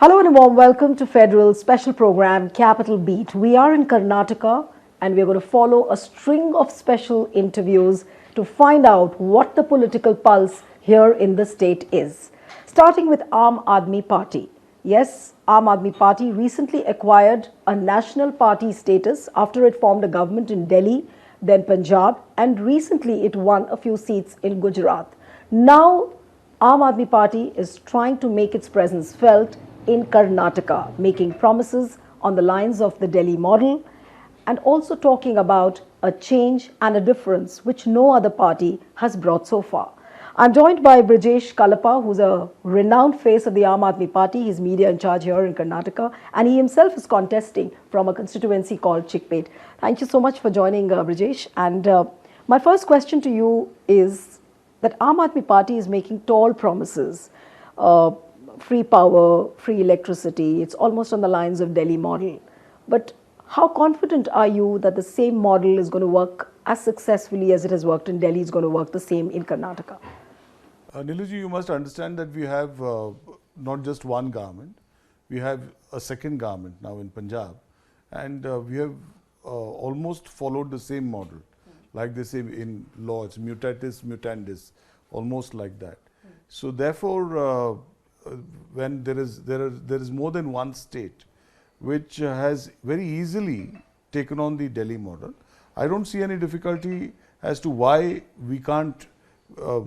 Hello and a warm welcome to Federal special program Capital Beat. We are in Karnataka and we are going to follow a string of special interviews to find out what the political pulse here in the state is. Starting with Aam Aadmi Party. Yes, Aam Aadmi Party recently acquired a national party status after it formed a government in Delhi, then Punjab, and recently it won a few seats in Gujarat. Now, Aam Aadmi Party is trying to make its presence felt in Karnataka, making promises on the lines of the Delhi model and also talking about a change and a difference which no other party has brought so far. I'm joined by Brijesh Kalappa, who's a renowned face of the Aam Aadmi Party. He's media in charge here in Karnataka, and he himself is contesting from a constituency called Chickpet. Thank you so much for joining, Brijesh. And my first question to you is that Aam Aadmi Party is making tall promises. Free power, free electricity, it's almost on the lines of Delhi model. But how confident are you that the same model is going to work as successfully as it has worked in Delhi, is going to work the same in Karnataka? Niluji, you must understand that we have not just one government, we have a second government now in Punjab, and we have almost followed the same model, like they say in law, it's mutatis mutandis, almost like that. So therefore, when there is more than one state which has very easily taken on the Delhi model, I don't see any difficulty as to why we can't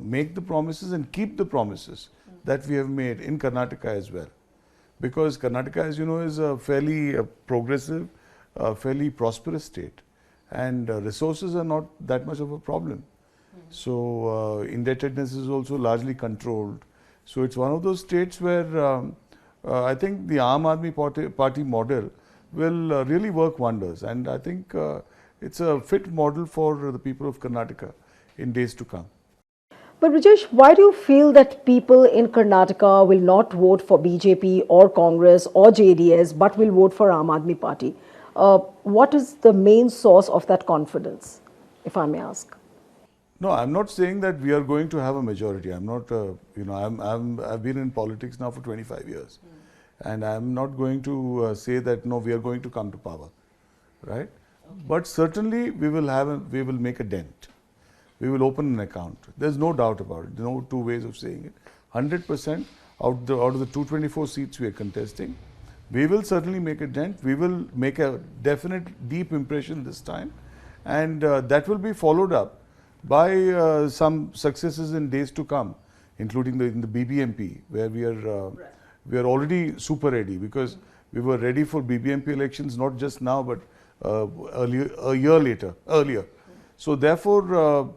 make the promises and keep the promises that we have made in Karnataka as well. Because Karnataka, as you know, is a fairly progressive, fairly prosperous state, and resources are not that much of a problem. So indebtedness is also largely controlled. So it's one of those states where I think the Aam Aadmi Party model will really work wonders, and I think it's a fit model for the people of Karnataka in days to come. But Brijesh, why do you feel that people in Karnataka will not vote for BJP or Congress or JDS but will vote for Aam Aadmi Party? What is the main source of that confidence, if I may ask? No, I'm not saying that we are going to have a majority. I'm not, I've been in politics now for 25 years. And I'm not going to say that, no, we are going to come to power, right? Okay. But certainly we will make a dent. We will open an account. There's no doubt about it. No two ways of saying it. 100% out of the 224 seats we are contesting, we will certainly make a dent. We will make a definite deep impression this time. And that will be followed up by some successes in days to come, including in the BBMP, where we are already super ready, because we were ready for BBMP elections not just now but a year earlier. So therefore,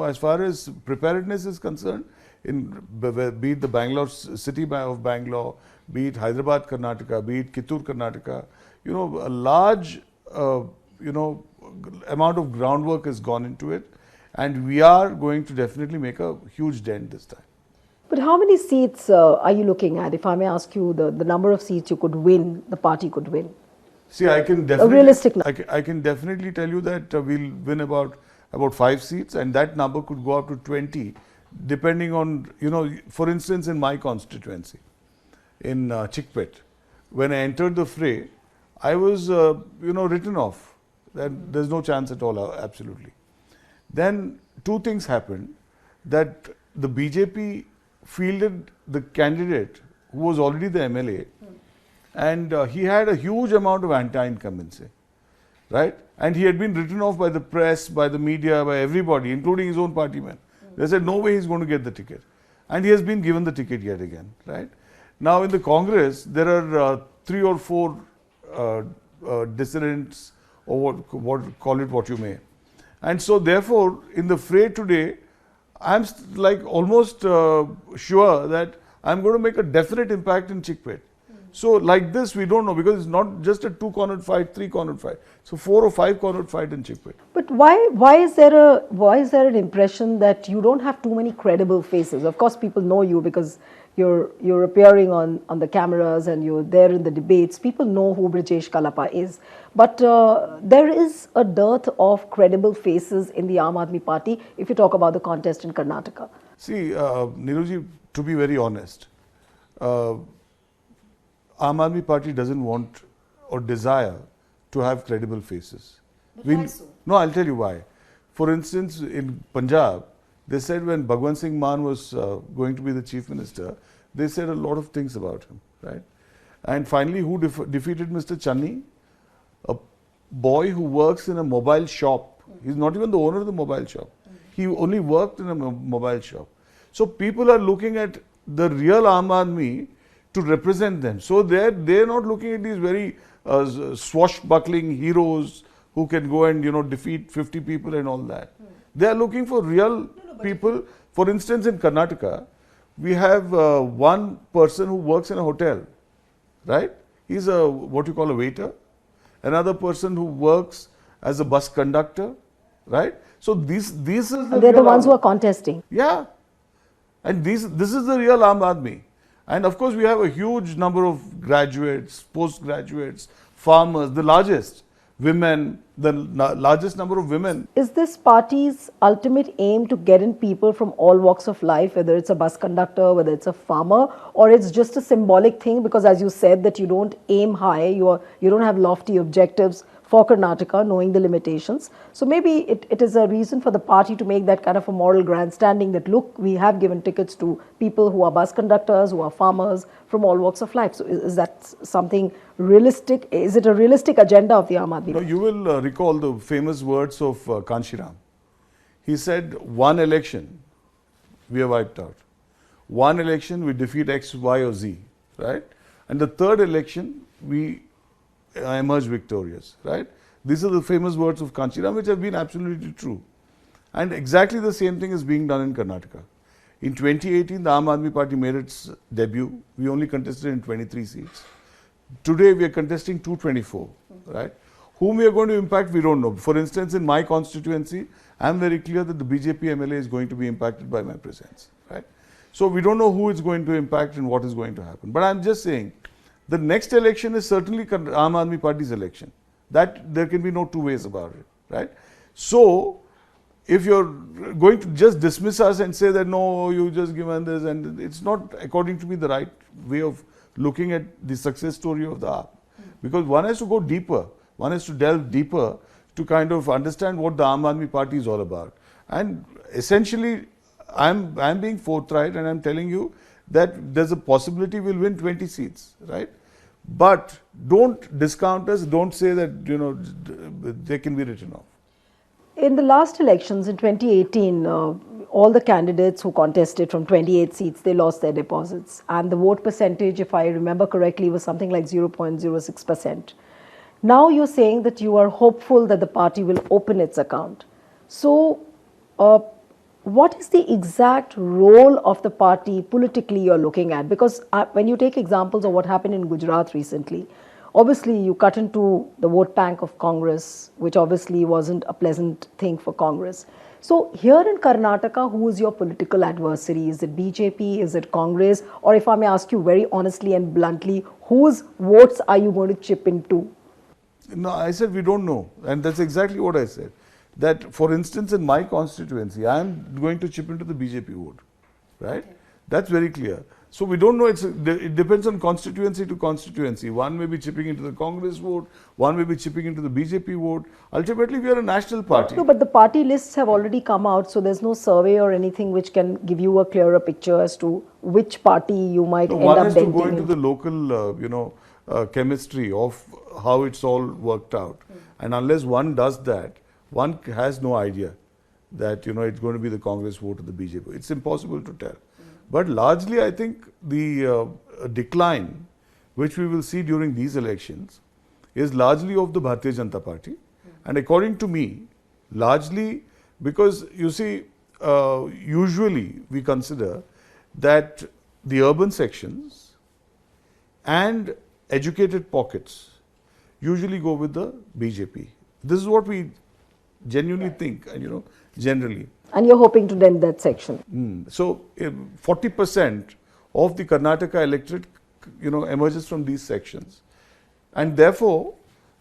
as far as preparedness is concerned, be it the Bangalore city of Bangalore, be it Hyderabad, Karnataka, be it Kittur, Karnataka, a large amount of groundwork has gone into it. And we are going to definitely make a huge dent this time. But how many seats are you looking at? If I may ask you, the number of seats you could win, the party could win. See, I can definitely, a realistic number. I can definitely tell you that we'll win about 5 seats, and that number could go up to 20, depending on, for instance, in my constituency, in Chickpet, when I entered the fray, I was, written off. That there's no chance at all, absolutely. Then two things happened, that the BJP fielded the candidate who was already the MLA, and he had a huge amount of anti-incumbency, right? And he had been written off by the press, by the media, by everybody, including his own partymen. They said, no way he's going to get the ticket. And he has been given the ticket yet again, right? Now in the Congress, there are 3 or 4 dissidents, or call it what you may. And so therefore, in the fray today, I'm almost sure that I'm going to make a definite impact in Chickpet. So like this, we don't know, because it's not just a 2-cornered fight, 3-cornered fight. So 4 or 5-cornered fight in Chickpet. But why is there an impression that you don't have too many credible faces? Of course, people know you because you're appearing on the cameras and you're there in the debates. People know who Brijesh Kalappa is. But there is a dearth of credible faces in the Aam Aadmi Party if you talk about the contest in Karnataka. See, Neeruji, to be very honest, Aam Aadmi Party doesn't want or desire to have credible faces. Why so? No, I'll tell you why. For instance, in Punjab, they said when Bhagwant Singh Mann was going to be the chief minister, they said a lot of things about him, right? And finally, who defeated Mr. Channi? A boy who works in a mobile shop. He's not even the owner of the mobile shop. He only worked in a mobile shop. So people are looking at the real Aam Aadmi to represent them. So they're not looking at these very swashbuckling heroes who can go and defeat 50 people and all that. They are looking for real people. For instance, in Karnataka, we have one person who works in a hotel, right? He's what you call a waiter. Another person who works as a bus conductor, right? So these are they're the ones who are contesting. Yeah, and this is the real Aam Aadmi. And of course, we have a huge number of graduates, postgraduates, farmers, the largest, women, the largest number of women. Is this party's ultimate aim to get in people from all walks of life, whether it's a bus conductor, whether it's a farmer, or it's just a symbolic thing? Because as you said that you don't aim high, you don't have lofty objectives for Karnataka, knowing the limitations. So maybe it is a reason for the party to make that kind of a moral grandstanding that, look, we have given tickets to people who are bus conductors, who are farmers, from all walks of life. So is that something realistic? Is it a realistic agenda of the Aam Aadmi? No, you will recall the famous words of Kanshiram. He said, one election, we are wiped out. One election, we defeat X, Y or Z, right? And the third election, we emerge victorious, right? These are the famous words of Kanshiram, which have been absolutely true. And exactly the same thing is being done in Karnataka. In 2018, the Aam Aadmi Party made its debut. We only contested in 23 seats. Today, we are contesting 224, right? Whom we are going to impact, we don't know. For instance, in my constituency, I am very clear that the BJP MLA is going to be impacted by my presence, right? So we don't know who it's going to impact and what is going to happen. But I'm just saying, the next election is certainly Aam Aadmi Party's election. That there can be no two ways about it, right? So, if you're going to just dismiss us and say that no, you just given this, and it's not, according to me, the right way of looking at the success story of the AAP. Because one has to go deeper, one has to delve deeper to kind of understand what the Aam Aadmi Party is all about. And essentially, I'm being forthright and I'm telling you that there's a possibility we'll win 20 seats, right? But don't discount us, don't say that, they can be written off. In the last elections in 2018, all the candidates who contested from 28 seats, they lost their deposits. And the vote percentage, if I remember correctly, was something like 0.06%. Now you're saying that you are hopeful that the party will open its account. So, what is the exact role of the party politically you're looking at? Because when you take examples of what happened in Gujarat recently, obviously you cut into the vote bank of Congress, which obviously wasn't a pleasant thing for Congress. So here in Karnataka, who is your political adversary? Is it BJP? Is it Congress? Or if I may ask you very honestly and bluntly, whose votes are you going to chip into? No, I said we don't know. And that's exactly what I said. That, for instance, in my constituency, I am going to chip into the BJP vote, right? Okay. That's very clear. So we don't know, it depends on constituency to constituency. One may be chipping into the Congress vote, one may be chipping into the BJP vote. Ultimately, we are a national party. No, but the party lists have already come out, so there's no survey or anything which can give you a clearer picture as to which party you might end up denting. One has to go into the local, chemistry of how it's all worked out. And unless one does that, one has no idea that, it's going to be the Congress vote or the BJP. It's impossible to tell. But largely, I think the decline which we will see during these elections is largely of the Bharatiya Janata Party. And according to me, largely because, you see, usually we consider that the urban sections and educated pockets usually go with the BJP. This is what we genuinely think, and generally. And you're hoping to dent that section. So 40% of the Karnataka electorate, emerges from these sections. And therefore,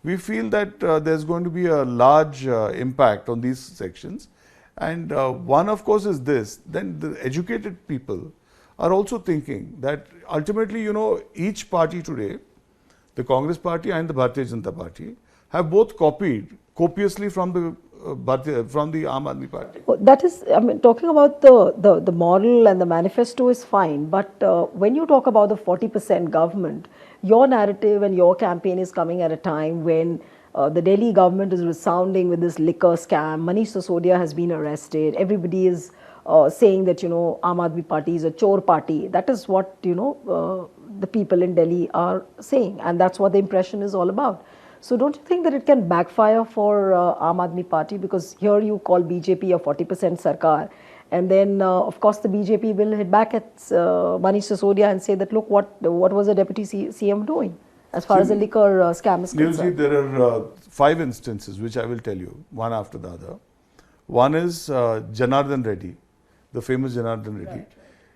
we feel that there's going to be a large impact on these sections. And one, of course, is this. Then the educated people are also thinking that ultimately, each party today the Congress party and the Bharatiya Janata Party, have both copied copiously from the Aam Aadmi Party. That is, I mean, talking about the model and the manifesto is fine, but when you talk about the 40% government, your narrative and your campaign is coming at a time when the Delhi government is resounding with this liquor scam. Manish Sisodia has been arrested. Everybody is saying that, Aam Aadmi Party is a chore party. That is what, the people in Delhi are saying, and that's what the impression is all about. So don't you think that it can backfire for Aam Aadmi Party, because here you call BJP a 40% sarkar, and then of course the BJP will hit back at Manish Sisodia and say that, look, what was the deputy CM doing as far as the liquor scam is concerned? There are 5 instances which I will tell you, one after the other. One is Janardhan Reddy, the famous Janardhan Reddy. Right.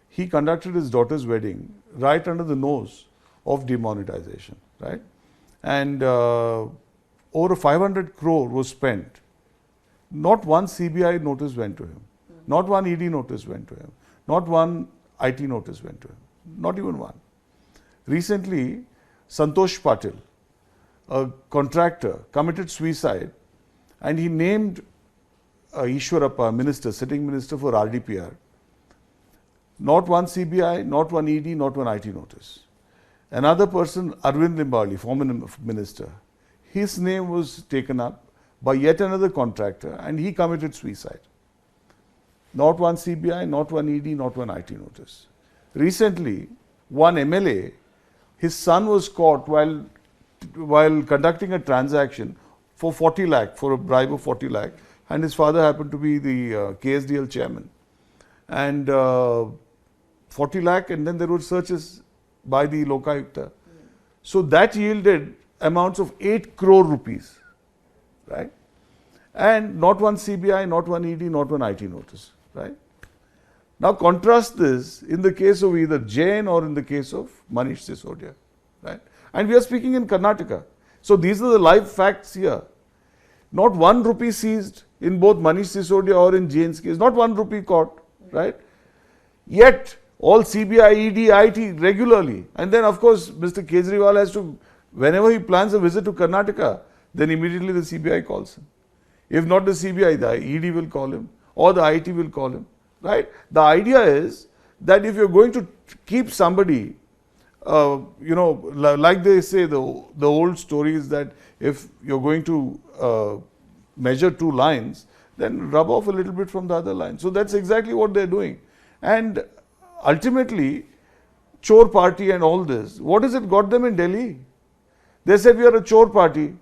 He conducted his daughter's wedding right under the nose of demonetization, right? And over 500 crore was spent. Not one CBI notice went to him. Not one ED notice went to him. Not one IT notice went to him. Not even one. Recently, Santosh Patil, a contractor, committed suicide, and he named Ishwarappa, minister, sitting minister for RDPR. Not one CBI, not one ED, not one IT notice. Another person, Arvind Limbali, former minister, his name was taken up by yet another contractor and he committed suicide. Not one CBI, not one ED, not one IT notice. Recently, one MLA, his son was caught while conducting a transaction for 40 lakh, for a bribe of 40 lakh, and his father happened to be the KSDL chairman. And 40 lakh, and then there were searches by the Lokayukta. So that yielded amounts of 8 crore rupees, right? And not one CBI, not one ED, not one IT notice, right? Now contrast this in the case of either Jain or in the case of Manish Sisodia, right? And we are speaking in Karnataka. So these are the live facts here. Not 1 rupee seized in both Manish Sisodia or in Jain's case, not 1 rupee caught, right? Yet all CBI, ED, IT regularly. And then of course, Mr. Kejriwal has to, whenever he plans a visit to Karnataka, then immediately the CBI calls him. If not the CBI, the ED will call him or the IT will call him, right? The idea is that if you're going to keep somebody, like they say, the old story is that if you're going to measure 2 lines, then rub off a little bit from the other line. So that's exactly what they're doing. And ultimately, chore party and all this, what has it got them in Delhi? They said we are a chore party,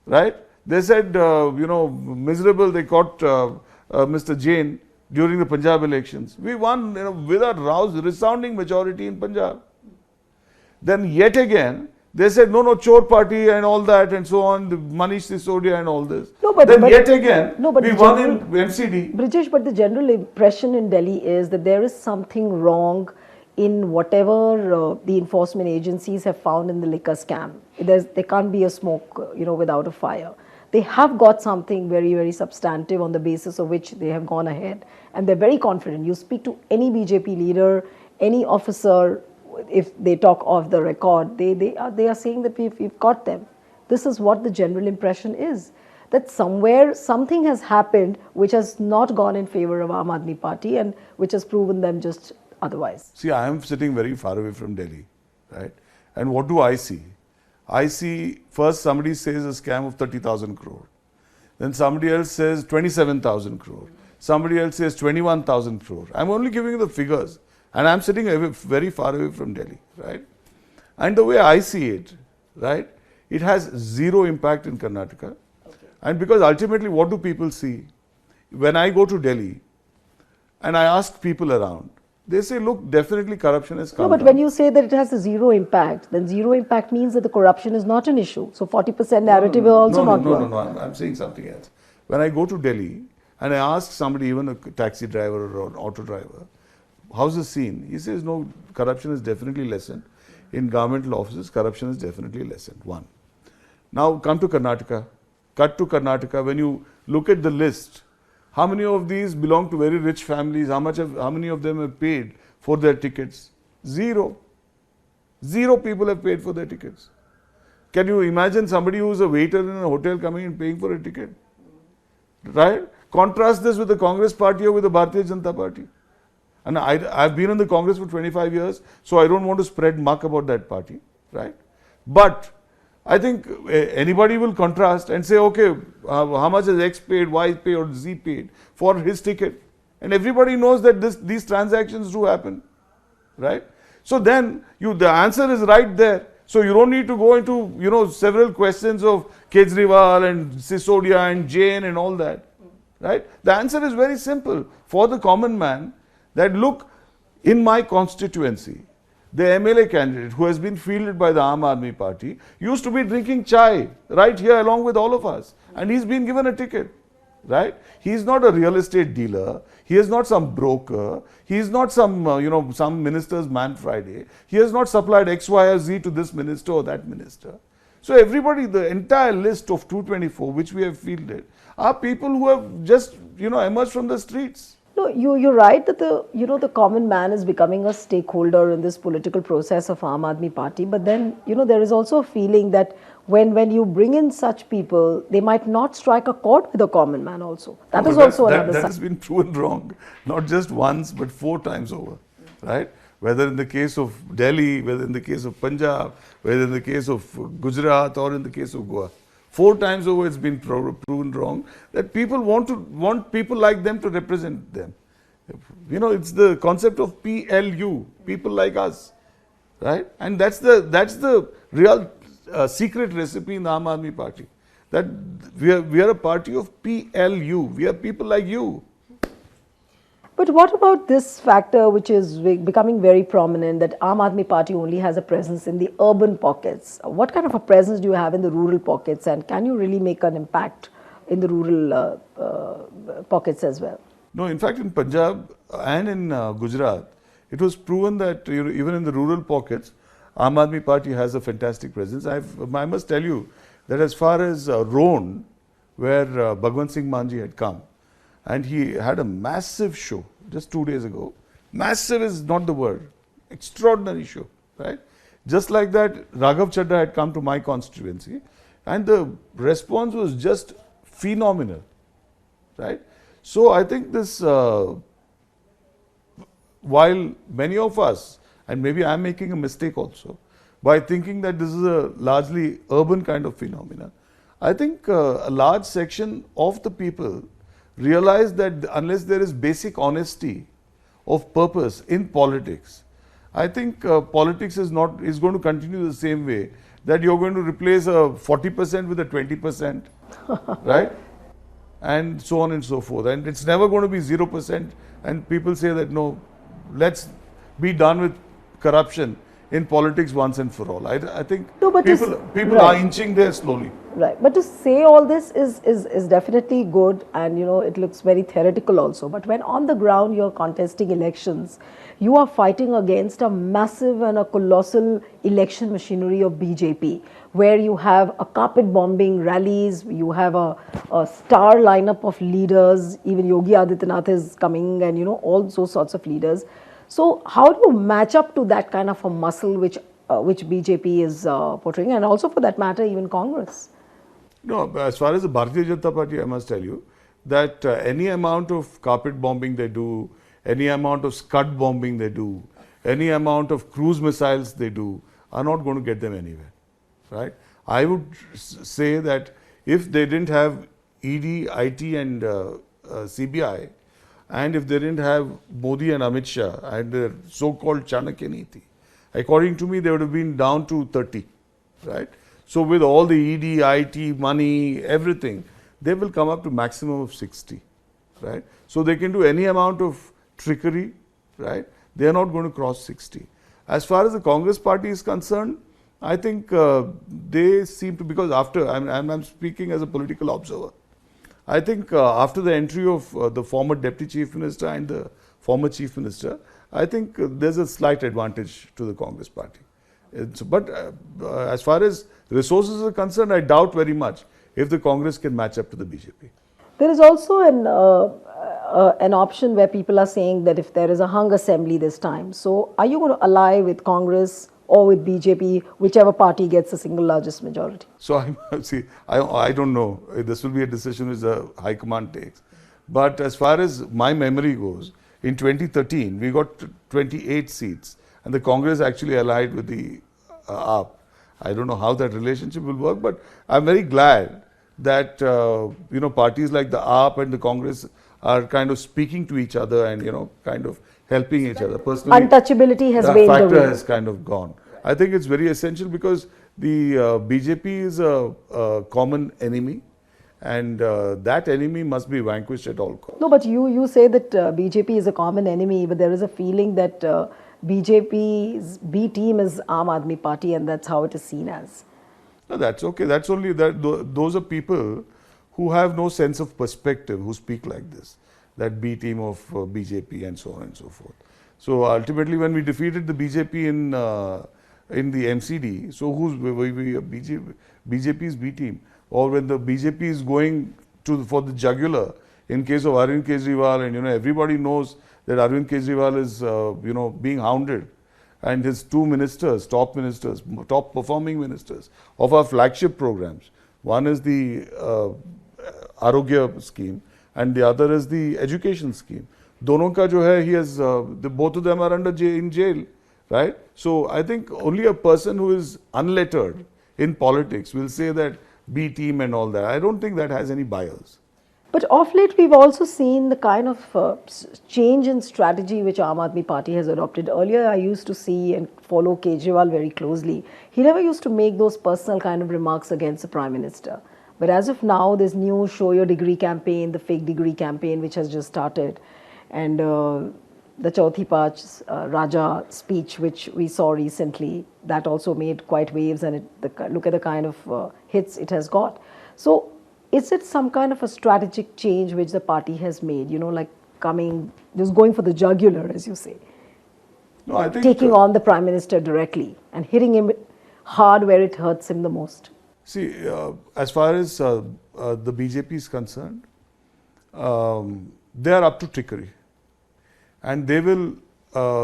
right? They said, miserable, they caught Mr. Jain during the Punjab elections. We won with a resounding majority in Punjab. Then yet again, they said, no, chore party and all that and so on, the Manish Sisodia and all this. No, but yet again, we won in MCD. Brijesh, but the general impression in Delhi is that there is something wrong in whatever the enforcement agencies have found in the liquor scam. There can't be a smoke, without a fire. They have got something very, very substantive on the basis of which they have gone ahead. And they're very confident. You speak to any BJP leader, any officer, if they talk off the record, they are saying that we've got them. This is what the general impression is, that somewhere something has happened which has not gone in favor of Aam Aadmi Party and which has proven them just otherwise. See, I am sitting very far away from Delhi, right? And what do I see? I see first somebody says a scam of 30,000 crore. Then somebody else says 27,000 crore. Somebody else says 21,000 crore. I'm only giving you the figures. And I'm sitting very far away from Delhi, right? And the way I see it, right, it has zero impact in Karnataka. Okay. And because ultimately what do people see? When I go to Delhi and I ask people around, they say, look, definitely corruption has come down. But when you say that it has a zero impact, then zero impact means that the corruption is not an issue. So 40% narrative will also not work. No, I'm saying something else. When I go to Delhi and I ask somebody, even a taxi driver or an auto driver, how's the scene? He says, no, corruption is definitely lessened. In governmental offices, corruption is definitely lessened. One. Now come to Karnataka. Cut to Karnataka. When you look at the list, how many of these belong to very rich families? How many of them have paid for their tickets? Zero. Zero people have paid for their tickets. Can you imagine somebody who's a waiter in a hotel coming and paying for a ticket? Right? Contrast this with the Congress party or with the Bharatiya Janata Party. And I've been in the Congress for 25 years, so I don't want to spread muck about that party, right? But I think anybody will contrast and say, okay, how much has X paid, Y paid, or Z paid for his ticket? And everybody knows that these transactions do happen, right? So then the answer is right there. So you don't need to go into, several questions of Kejriwal and Sisodia and Jain and all that, right? The answer is very simple for the common man that, look, in my constituency, the MLA candidate who has been fielded by the Aam Aadmi Party used to be drinking chai right here along with all of us, and he's been given a ticket, right? He's not a real estate dealer. He is not some broker. He is not some, some minister's man Friday. He has not supplied X, Y, or Z to this minister or that minister. So everybody, the entire list of 224 which we have fielded are people who have just, emerged from the streets. No, you're right that the common man is becoming a stakeholder in this political process of Aam Aadmi Party. But then, there is also a feeling that when you bring in such people, they might not strike a chord with the common man also. That is also another side. That has been proven wrong, not just once, but 4 times over, right? Whether in the case of Delhi, whether in the case of Punjab, whether in the case of Gujarat or in the case of Goa. 4 times over it's been proven wrong that people want people like them to represent them. It's the concept of PLU, people like us, right? And that's the real secret recipe in the Aam Aadmi Party. That we are a party of PLU. We are people like you. But what about this factor which is becoming very prominent, that Aam Aadmi Party only has a presence in the urban pockets? What kind of a presence do you have in the rural pockets, and can you really make an impact in the rural pockets as well? No, in fact in Punjab and in Gujarat, it was proven that even in the rural pockets, Aam Aadmi Party has a fantastic presence. I must tell you that as far as Roan, where Bhagwant Singh Manji had come, and he had a massive show just 2 days ago. Massive is not the word. Extraordinary show, right? Just like that, Raghav Chadha had come to my constituency, and the response was just phenomenal, right? So I think this, while many of us, and maybe I'm making a mistake also, by thinking that this is a largely urban kind of phenomenon, I think a large section of the people realize that unless there is basic honesty of purpose in politics, I think politics is going to continue the same way, that you're going to replace a 40% with a 20%, right? And so on and so forth. And it's never going to be 0%. And people say that, no, let's be done with corruption in politics once and for all. I think people are inching there slowly. Right, but to say all this is definitely good, and it looks very theoretical also. But when on the ground you're contesting elections, you are fighting against a massive and a colossal election machinery of BJP, where you have a carpet bombing rallies, you have a star lineup of leaders, even Yogi Adityanath is coming, and all those sorts of leaders. So how do you match up to that kind of a muscle which BJP is portraying, and also for that matter even Congress? No, as far as the Bharatiya Janata Party, I must tell you that any amount of carpet bombing they do, any amount of scud bombing they do, any amount of cruise missiles they do, are not going to get them anywhere, right? I would say that if they didn't have ED, IT and CBI, and if they didn't have Modi and Amit Shah and their so-called Chanakya Neeti, according to me, they would have been down to 30, right? So with all the ED, IT, money, everything, they will come up to maximum of 60, right? So they can do any amount of trickery, right? They are not going to cross 60. As far as the Congress party is concerned, I think they seem to, because after, I'm speaking as a political observer, I think after the entry of the former Deputy Chief Minister and the former Chief Minister, I think there's a slight advantage to the Congress party. But as far as resources are concerned, I doubt very much if the Congress can match up to the BJP. There is also an option where people are saying that if there is a hung assembly this time, so are you going to ally with Congress or with BJP, whichever party gets the single largest majority? So I don't know. This will be a decision which the High Command takes. But as far as my memory goes, in 2013 we got 28 seats, and the Congress actually allied with the AAP. I don't know how that relationship will work, but I'm very glad that parties like the AAP and the Congress are kind of speaking to each other and kind of helping each other. Personally, untouchability has that waned factor away. has kind of gone. I think it's very essential because the BJP is a common enemy, and that enemy must be vanquished at all costs. No, but you say that BJP is a common enemy, but there is a feeling that BJP's B team is Aam Aadmi Party, and that's how it is seen as. No, that's okay. That's only that. Those are people who have no sense of perspective, who speak like this. That B team of BJP and so on and so forth. So ultimately, when we defeated the BJP in the MCD, so who's BJP's B team? Or when the BJP is going for the jugular in case of Arvind Kejriwal, and everybody knows that Arvind Kejriwal is being hounded, and his two ministers, top performing ministers of our flagship programs. One is the Arogya scheme, and the other is the education scheme. Dono ka jo hai, he has both of them are in jail, right? So I think only a person who is unlettered in politics will say that B team and all that. I don't think that has any bias. But of late, we've also seen the kind of change in strategy which Aam Aadmi Party has adopted. Earlier, I used to see and follow Kejriwal very closely. He never used to make those personal kind of remarks against the Prime Minister. But as of now, this new Show Your Degree campaign, the fake degree campaign, which has just started, and the Chauthi Paanch Raja speech, which we saw recently, that also made quite waves, and look at the kind of hits it has got. So, is it some kind of a strategic change which the party has made, like just going for the jugular, as you say? No, I think taking on the Prime Minister directly and hitting him hard where it hurts him the most? See, as far as the BJP is concerned, they are up to trickery. And they will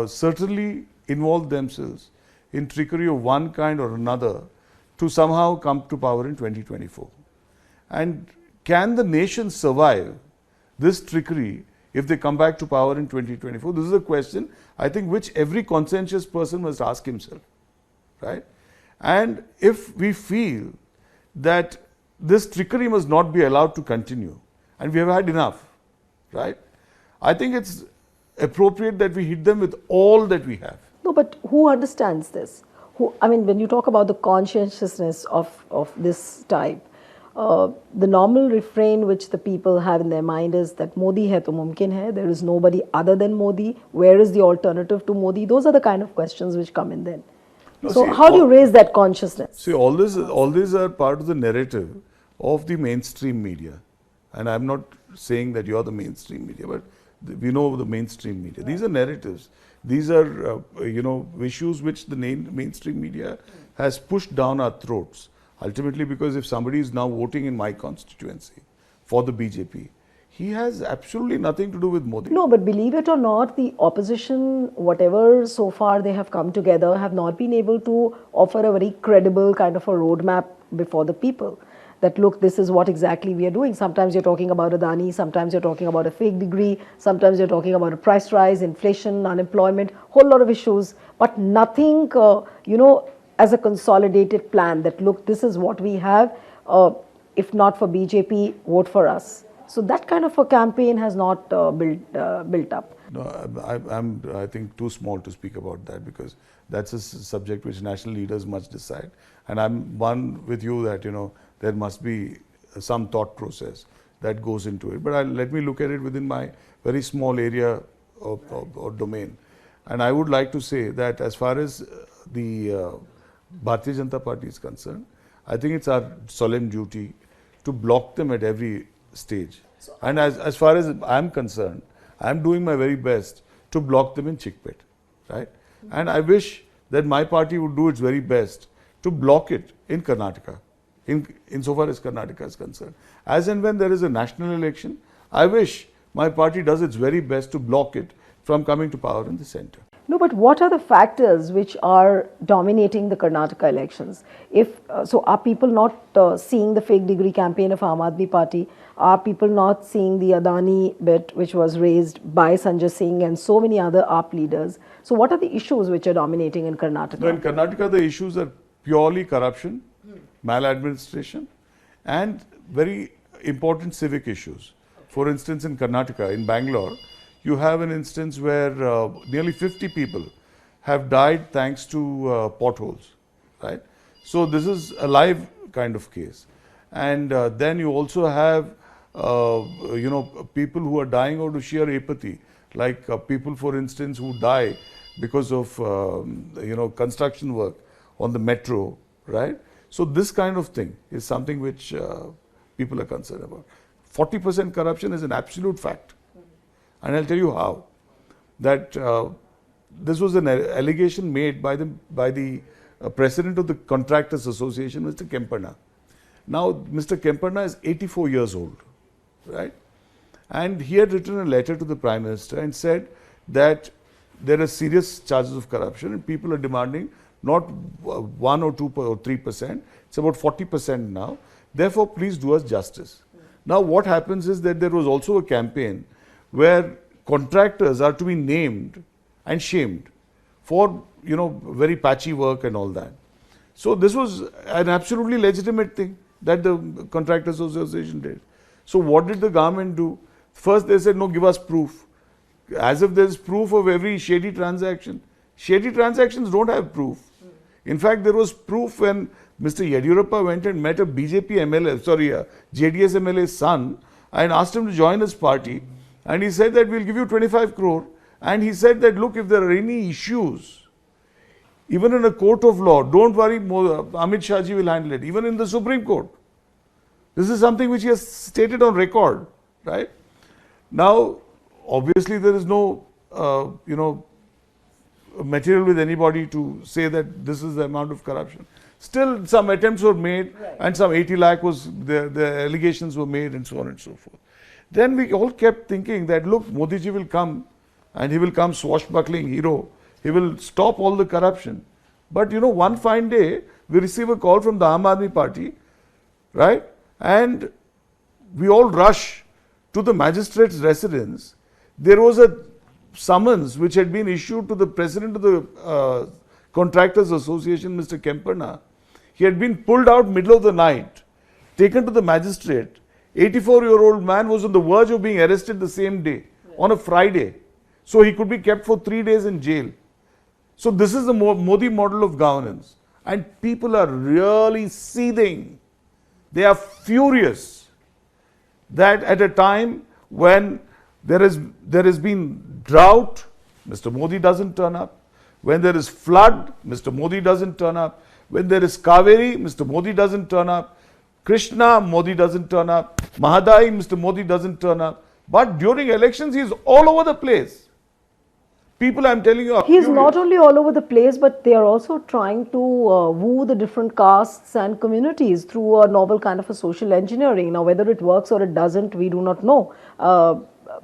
certainly involve themselves in trickery of one kind or another to somehow come to power in 2024. And can the nation survive this trickery if they come back to power in 2024? This is a question, I think, which every conscientious person must ask himself, right? And if we feel that this trickery must not be allowed to continue, and we have had enough, right? I think it's appropriate that we hit them with all that we have. No, but who understands this? When you talk about the conscientiousness of this type, the normal refrain which the people have in their mind is that Modi hai to mumkin hai, there is nobody other than Modi, where is the alternative to Modi? Those are the kind of questions which come in then. No, so how do you raise that consciousness? See, all these are part of the narrative of the mainstream media. And I'm not saying that you're the mainstream media, but we know the mainstream media. These are narratives. These are, issues which the mainstream media has pushed down our throats. Ultimately, because if somebody is now voting in my constituency for the BJP, he has absolutely nothing to do with Modi. No, but believe it or not, the opposition, whatever so far they have come together, have not been able to offer a very credible kind of a roadmap before the people. That look, this is what exactly we are doing. Sometimes you're talking about Adani, sometimes you're talking about a fake degree, sometimes you're talking about a price rise, inflation, unemployment, whole lot of issues, but nothing, as a consolidated plan that look, this is what we have. If not for BJP, vote for us. So that kind of a campaign has not built up. No, I'm I think too small to speak about that, because that's a subject which national leaders must decide. And I'm one with you that there must be some thought process that goes into it. But let me look at it within my very small area or domain. And I would like to say that as far as the Bharatiya Janata Party is concerned, I think it's our solemn duty to block them at every stage. And as far as I'm concerned, I'm doing my very best to block them in Chickpet, right? And I wish that my party would do its very best to block it in Karnataka, insofar as Karnataka is concerned. As and when there is a national election, I wish my party does its very best to block it from coming to power in the center. No, but what are the factors which are dominating the Karnataka elections? If so, are people not seeing the fake degree campaign of Aam Aadmi Party? Are people not seeing the Adani bit, which was raised by Sanjay Singh and so many other AAP leaders? So, what are the issues which are dominating in Karnataka? No, in Karnataka, the issues are purely corruption, maladministration, and very important civic issues. For instance, in Karnataka, in Bangalore, you have an instance where nearly 50 people have died thanks to potholes, right? So this is a live kind of case. And then you also have, people who are dying out of sheer apathy, like people, for instance, who die because of, construction work on the metro, right? So this kind of thing is something which people are concerned about. 40% corruption is an absolute fact. And I'll tell you how. That this was an allegation made by the president of the Contractors Association, Mr. Kempanna. Now, Mr. Kempanna is 84 years old, right? And he had written a letter to the Prime Minister and said that there are serious charges of corruption and people are demanding not 1 or 2 or 3%, it's about 40% now. Therefore, please do us justice. Now, what happens is that there was also a campaign where contractors are to be named and shamed for, very patchy work and all that. So this was an absolutely legitimate thing that the Contractors Association did. So what did the government do? First they said, no, give us proof. As if there's proof of every shady transaction. Shady transactions don't have proof. In fact, there was proof when Mr. Yediyurappa went and met a BJP MLA, JDS MLA's son, and asked him to join his party. And he said that we'll give you 25 crore. And he said that, look, if there are any issues, even in a court of law, don't worry, Amit Shah ji will handle it. Even in the Supreme Court. This is something which he has stated on record, right? Now, obviously, there is no, material with anybody to say that this is the amount of corruption. Still, some attempts were made, right, and some 80 lakh was, the allegations were made and so on and so forth. Then we all kept thinking that, look, Modi ji will come and he will come swashbuckling hero. He will stop all the corruption. But, one fine day, we receive a call from the Aam Aadmi Party, right? And we all rush to the magistrate's residence. There was a summons which had been issued to the president of the Contractors Association, Mr. Kempanna. He had been pulled out middle of the night, taken to the magistrate. 84-year-old man was on the verge of being arrested the same day, on a Friday. So he could be kept for 3 days in jail. So this is the Modi model of governance. And people are really seething. They are furious that at a time when there has been drought, Mr. Modi doesn't turn up. When there is flood, Mr. Modi doesn't turn up. When there is Kaveri, Mr. Modi doesn't turn up. Krishna, Modi doesn't turn up. Mahadai, Mr. Modi doesn't turn up. But during elections, he is all over the place. People, I'm telling you, are He's furious. not only all over the place, but they are also trying to woo the different castes and communities through a novel kind of a social engineering. Now, whether it works or it doesn't, we do not know.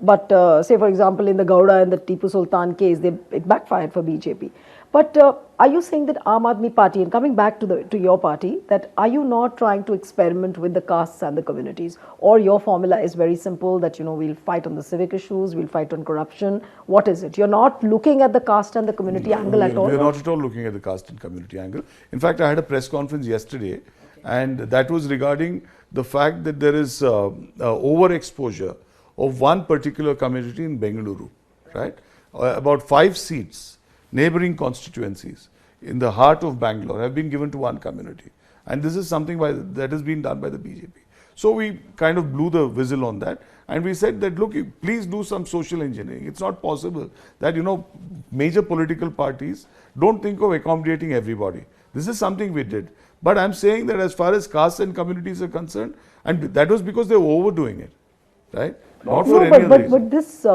But say, for example, in the Gowda and the Tipu Sultan case, it backfired for BJP. But are you saying that Aam Aadmi Party, and coming back to your party, that are you not trying to experiment with the castes and the communities? Or your formula is very simple, that, we'll fight on the civic issues, we'll fight on corruption. What is it? You're not looking at the caste and the community angle at all? We're not at all looking at the caste and community angle. In fact, I had a press conference yesterday, and that was regarding the fact that there is overexposure of one particular community in Bengaluru, right? About 5 seats, neighboring constituencies in the heart of Bangalore have been given to one community. And this is something that has been done by the BJP. So we kind of blew the whistle on that. And we said that, look, please do some social engineering. It's not possible that, major political parties don't think of accommodating everybody. This is something we did. But I'm saying that as far as castes and communities are concerned, and that was because they were overdoing it, right? Not for any other reason. But this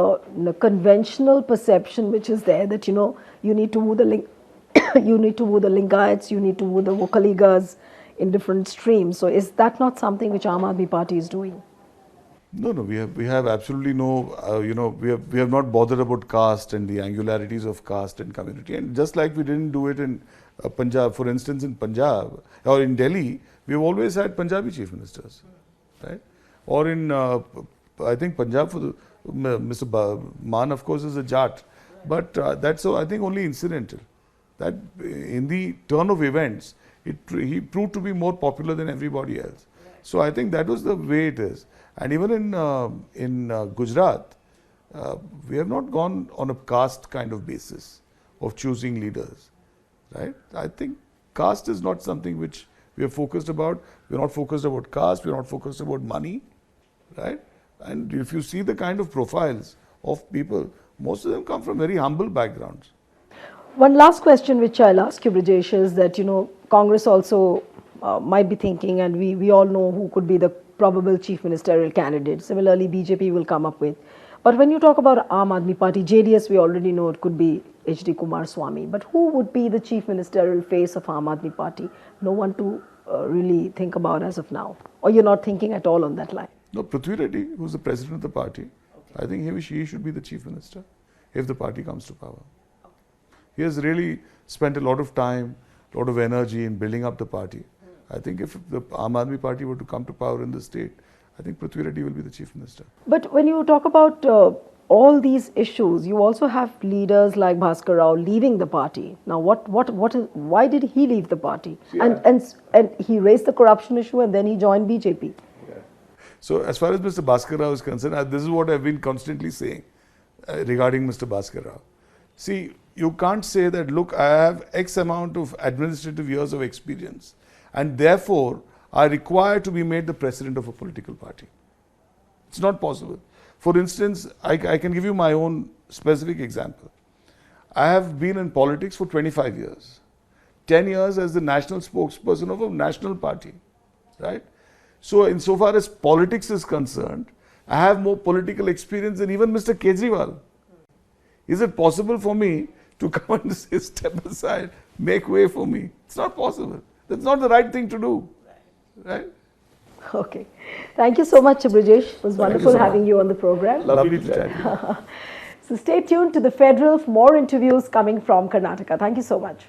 conventional perception which is there, that, you need to woo the you need to woo the Lingaites, you need to woo the Vokaligas in different streams. So is that not something which Aam Aadmi Party is doing? No, no, we have absolutely no, we have not bothered about caste and the angularities of caste and community. And just like we didn't do it in Punjab, for instance, in Punjab or in Delhi, we've always had Punjabi chief ministers, right? Or in, I think Punjab for the, Mr. Maan, of course, is a Jat, but that's I think only incidental. That in the turn of events, he proved to be more popular than everybody else. So I think that was the way it is. And even in Gujarat, we have not gone on a caste kind of basis of choosing leaders, right? I think caste is not something which we are focused about. We are not focused about caste. We are not focused about money, right? And if you see the kind of profiles of people, most of them come from very humble backgrounds. One last question which I'll ask you, Brijesh, is that, Congress also might be thinking, and we all know who could be the probable chief ministerial candidate. Similarly, BJP will come up with. But when you talk about Aam Aadmi Party, JDS, we already know it could be H.D. Kumaraswamy. But who would be the chief ministerial face of Aam Aadmi Party? No one to really think about as of now. Or you're not thinking at all on that line? No, Prithvi Reddy, who's the president of the party, I think he or she should be the chief minister if the party comes to power. He has really spent a lot of time, a lot of energy in building up the party. I think if the Aam Aadmi Party were to come to power in the state, I think Prithvi Reddy will be the chief minister. But when you talk about all these issues, you also have leaders like Bhaskar Rao leaving the party. Now, why did he leave the party? Yeah. And he raised the corruption issue and then he joined BJP. Yeah. So, as far as Mr. Bhaskar Rao is concerned, this is what I've been constantly saying regarding Mr. Bhaskar Rao. See, you can't say that, look, I have X amount of administrative years of experience and therefore are required to be made the president of a political party. It's not possible. For instance, I can give you my own specific example. I have been in politics for 25 years. 10 years as the national spokesperson of a national party, right? So insofar as politics is concerned, I have more political experience than even Mr. Kejriwal. Is it possible for me to come and say, step aside, make way for me? It's not possible. That's not the right thing to do, right? Okay. Thank you so much, Brijesh. It was wonderful having you on the program. Lovely to chat to you. So stay tuned to the Federal for more interviews coming from Karnataka. Thank you so much.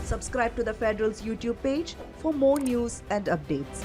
Subscribe to the Federal's YouTube page for more news and updates.